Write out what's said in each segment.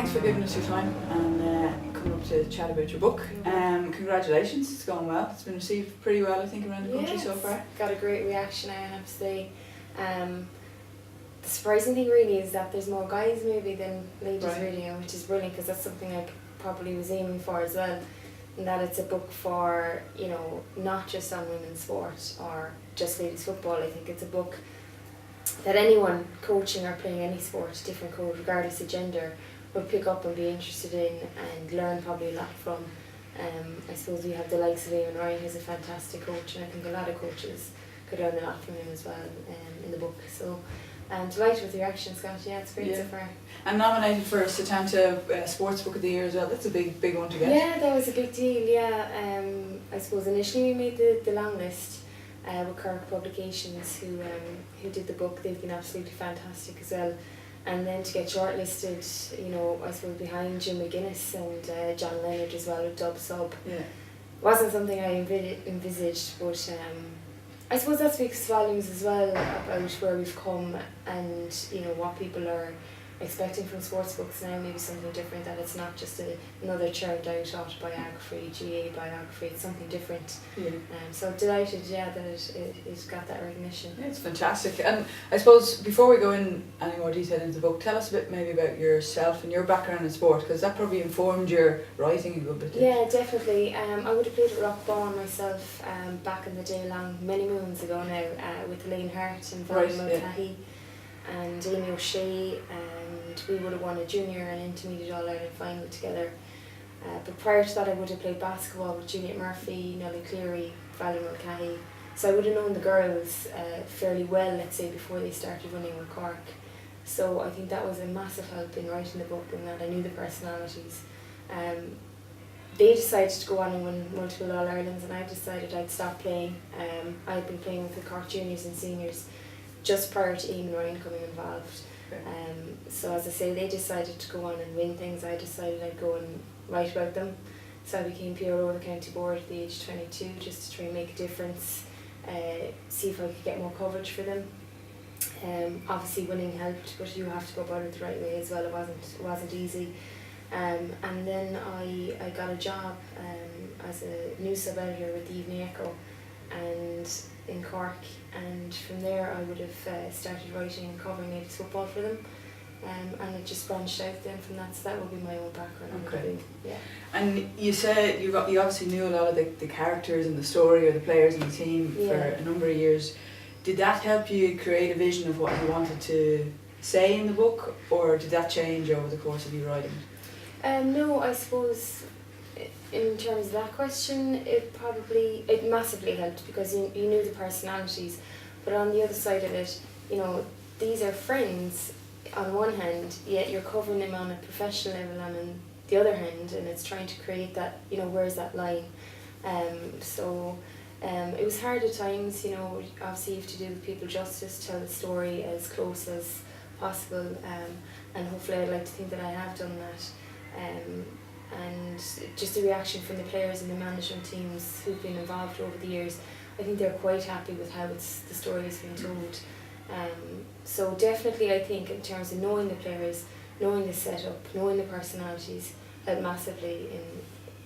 thanks for giving us your time and coming up to chat about your book. Congratulations, it's going well. It's been received pretty well, I think, around the country so far. Got a great reaction, I have to say. The surprising thing really is that there's more guys maybe than ladies reading, which is brilliant, because that's something I probably was aiming for as well. And that it's a book for, you know, not just on women's sport or just ladies football. I think it's a book that anyone coaching or playing any sport, different coach, regardless of gender, would pick up and be interested in and learn probably a lot from. I suppose we have the likes of Eamon Ryan, who's a fantastic coach, and I think a lot of coaches could learn a lot from him as well in the book. So I'm delighted with the reaction, Scott. Yeah, it's great so far. And nominated for Setanta Sports Book of the Year as well. That's a big one to get. Yeah, that was a big deal, yeah. I suppose initially we made the long list with Cork Publications, who did the book. They've been absolutely fantastic as well. And then to get shortlisted, you know, I suppose behind Jim McGuinness and John Leonard as well with Dub Sub. Yeah. Wasn't something I envisaged, but I suppose that speaks volumes as well about where we've come and, you know, what people are expecting from sports books now, maybe something different, that it's not just another churned out autobiography, GA biography, it's something different. Yeah. So delighted, that it's got that recognition. Yeah, it's fantastic. And I suppose before we go in any more detail into the book, tell us a bit maybe about yourself and your background in sport, because that probably informed your writing a good bit. Yeah, definitely. I would have played at Rockball myself back in the day, many moons ago now, with Elaine Hart and Valerie Mulcahy and Amy O'Shea, and we would have won a junior and intermediate All-Ireland final together. But prior to that I would have played basketball with Juliet Murphy, Nellie Cleary, Valerie Mulcahy. So I would have known the girls fairly well, let's say, before they started running with Cork. So I think that was a massive help in writing the book, in that I knew the personalities. They decided to go on and win multiple All-Irelands, and I decided I'd stop playing. I had been playing with the Cork juniors and seniors just prior to Eamon Ryan coming involved. So as I say, they decided to go on and win things. I decided I'd go and write about them. So I became PRO of the County Board at the age of 22, just to try and make a difference, see if I could get more coverage for them. Obviously winning helped, but you have to go about it the right way as well. It wasn't easy. And then I got a job as a news sub-editor with the Evening Echo and in Cork, and from there I would have started writing and covering ladies football for them, and it just branched out then from that. So that would be my own background. Okay. Yeah. And you said you obviously knew a lot of the characters and the story, or the players in the team for a number of years. Did that help you create a vision of what you wanted to say in the book, or did that change over the course of you writing it? No, I suppose in terms of that question, it massively helped, because you knew the personalities. But on the other side of it, you know, these are friends on one hand, yet you're covering them on a professional level on the other hand, and it's trying to create that, you know, where's that line? It was hard at times, you know. Obviously you have to do people justice, tell the story as close as possible, and hopefully I'd like to think that I have done that. And just the reaction from the players and the management teams who've been involved over the years, I think they're quite happy with how the story has been told. So definitely I think in terms of knowing the players, knowing the setup, knowing the personalities, helped massively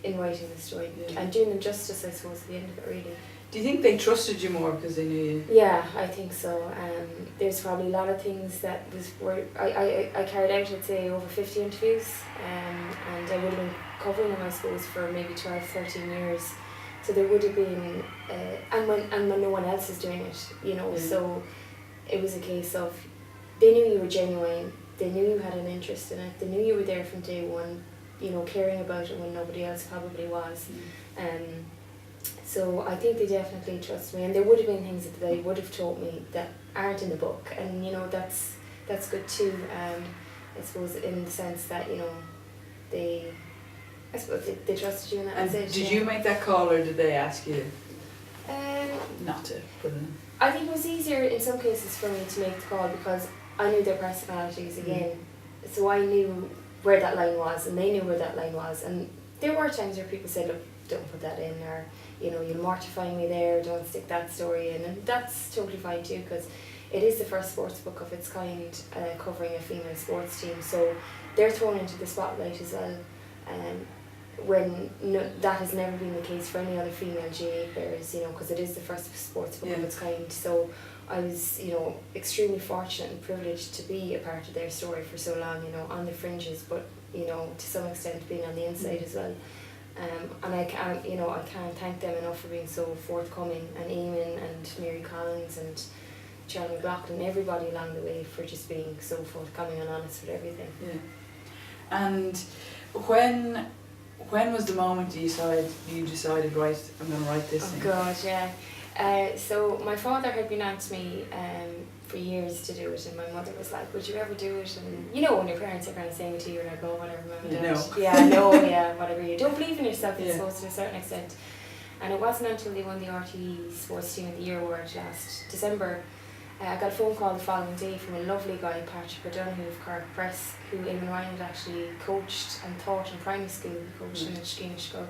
in writing the story and doing them justice, I suppose, at the end of it, really. Do you think they trusted you more because they knew you? Yeah, I think so. There's probably a lot of things that I carried out, I'd say, over 50 interviews, and I would have been covering them, I suppose, for maybe 12, 13 years. So there would have been, and when no one else is doing it, you know, so it was a case of, they knew you were genuine, they knew you had an interest in it, they knew you were there from day one, you know, caring about it when nobody else probably was. So I think they definitely trust me, and there would have been things that they would have told me that aren't in the book, and you know, that's good too. I suppose in the sense that, you know, they trusted you in that. And did you make that call, or did they ask you not to put it in? I think it was easier in some cases for me to make the call, because I knew their personalities again, so I knew where that line was, and they knew where that line was. And there were times where people said, look, don't put that in, or, you know, you're mortifying me there, don't stick that story in, and that's totally fine too, because it is the first sports book of its kind covering a female sports team, so they're thrown into the spotlight as well. When that has never been the case for any other female GAA players, you know, because it is the first sports book of its kind. So I was, you know, extremely fortunate and privileged to be a part of their story for so long, you know, on the fringes, but, you know, to some extent being on the inside as well. And I can't thank them enough for being so forthcoming, and Eamon and Mary Collins and Charlie McLaughlin, everybody along the way, for just being so forthcoming and honest with everything. Yeah. And when was the moment you decided, right, I'm going to write this thing? God, yeah. So my father had been on to me for years to do it, and my mother was like, would you ever do it? And you know when your parents are kind of saying it to you, you're like, oh, whatever, mum and dad. Yeah, no, yeah, whatever. You don't believe in yourself, I suppose, to a certain extent. And it wasn't until they won the RTE Sports Team of the Year award last December, I got a phone call the following day from a lovely guy, Patrick O'Donoghue of Cork Press, who Eamon Ryan had actually coached and taught in primary school, coached in Inishkeen School.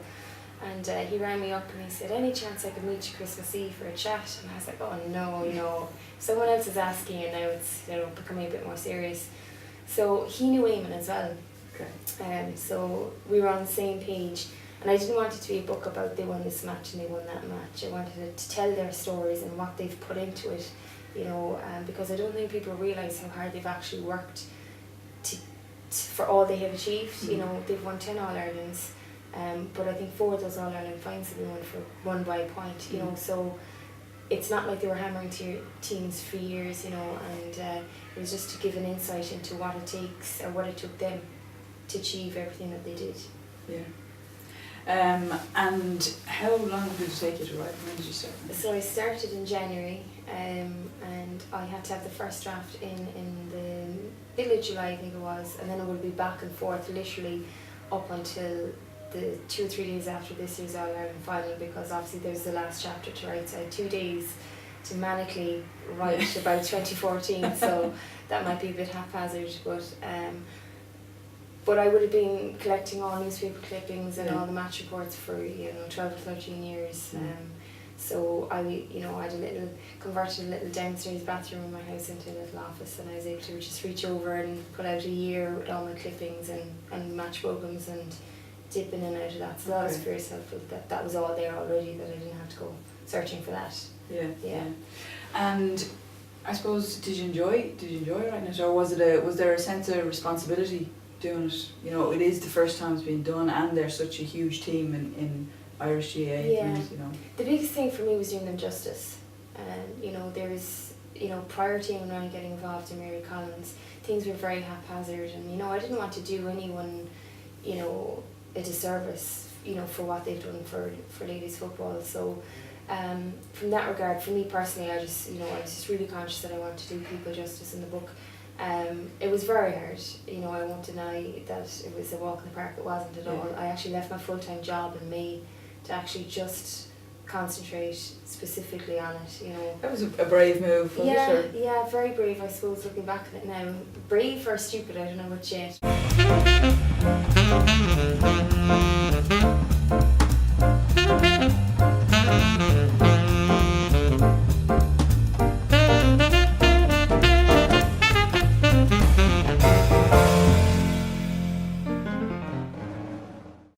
And he rang me up and he said, any chance I could meet you Christmas Eve for a chat? And I was like, oh no, you know, someone else is asking, and now it's, you know, becoming a bit more serious. So he knew Eamon as well. Okay. So we were on the same page, and I didn't want it to be a book about they won this match and they won that match. I wanted it to tell their stories and what they've put into it. You know, because I don't think people realise how hard they've actually worked for all they have achieved. You know, they've won 10 All-Irelands, but I think 4 of those All-Ireland finals have been won by a point, you know, so it's not like they were hammering teams for years, you know, and it was just to give an insight into what it takes, or what it took them to achieve everything that they did. Yeah. And how long did it take you to write? When did you start? So I started in January, and I had to have the first draft in the middle of July, I think it was, and then it would be back and forth literally up until the 2 or 3 days after this year's All-Ireland final, because obviously there's the last chapter to write. So I had 2 days to manically write about 2014, so that might be a bit haphazard, but I would have been collecting all newspaper clippings and all the match reports for 12 or 13 years. So I converted a little downstairs bathroom in my house into a little office, and I was able to just reach over and put out a year with all my clippings and match programmes and dip in and out of that. So that was very helpful. That was all there already, that I didn't have to go searching for that. Yeah. And I suppose, did you enjoy writing it, or was there a sense of responsibility doing it? You know, it is the first time it's been done, and they're such a huge team in Irish GAA. Yeah. And, you know, the biggest thing for me was doing them justice. And there's prior to Eamon getting involved in Mary Collins, things were very haphazard, and I didn't want to do anyone a disservice for what they've done for ladies football. So from that regard, for me personally, I was just really conscious that I wanted to do people justice in the book. It was very hard, I won't deny that it was a walk in the park. It wasn't at all. I actually left my full-time job in May to actually just concentrate specifically on it. That was a brave move, wasn't it? Yeah, very brave, I suppose, looking back on it now. Brave or stupid, I don't know which yet.